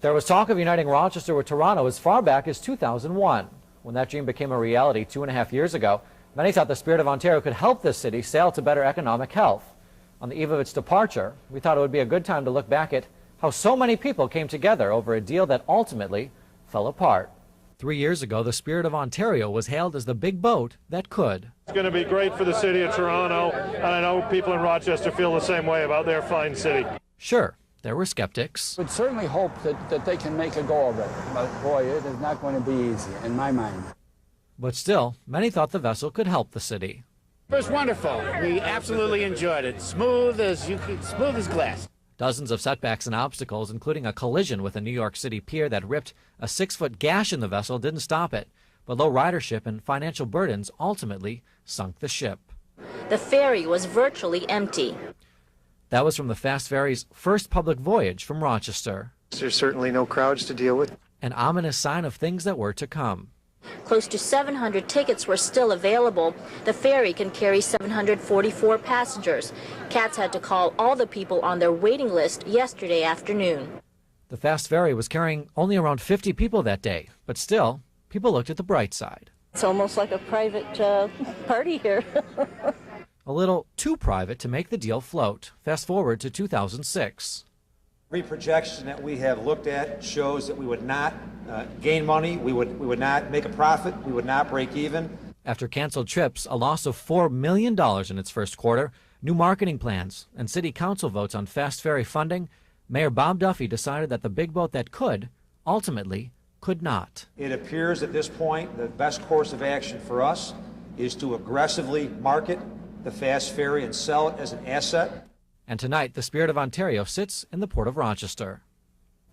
There was talk of uniting Rochester with Toronto as far back as 2001. When that dream became a reality 2.5 years ago, many thought the Spirit of Ontario could help this city sail to better economic health. On the eve of its departure, we thought it would be a good time to look back at how so many people came together over a deal that ultimately fell apart. 3 years ago, the Spirit of Ontario was hailed as the big boat that could. It's going to be great for the city of Toronto, and I know people in Rochester feel the same way about their fine city. Sure, there were skeptics. We'd certainly hope that they can make a go of it, but boy, it is not going to be easy, in my mind. But still, many thought the vessel could help the city. It was wonderful. We absolutely enjoyed it. Smooth as glass. Dozens of setbacks and obstacles, including a collision with a New York City pier that ripped a 6-foot gash in the vessel, didn't stop it. But low ridership and financial burdens ultimately sunk the ship. The ferry was virtually empty. That was from the Fast Ferry's first public voyage from Rochester. There's certainly no crowds to deal with. An ominous sign of things that were to come. Close to 700 tickets were still available. The ferry can carry 744 passengers. CATS had to call all the people on their waiting list yesterday afternoon. The Fast Ferry was carrying only around 50 people that day, but still, people looked at the bright side. It's almost like a private party here. A little too private to make the deal float. Fast forward to 2006. Every projection that we have looked at shows that we would not gain money, we would not make a profit, we would not break even. After canceled trips, a loss of $4 million in its first quarter, new marketing plans, and city council votes on Fast Ferry funding, Mayor Bob Duffy decided that the big boat that could, ultimately, could not. It appears at this point the best course of action for us is to aggressively market the Fast Ferry and sell it as an asset. And tonight, the Spirit of Ontario sits in the Port of Rochester.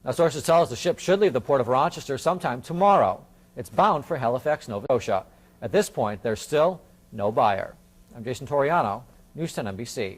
Now, sources tell us the ship should leave the Port of Rochester sometime tomorrow. It's bound for Halifax, Nova Scotia. At this point, there's still no buyer. I'm Jason Torreano, News 10 NBC.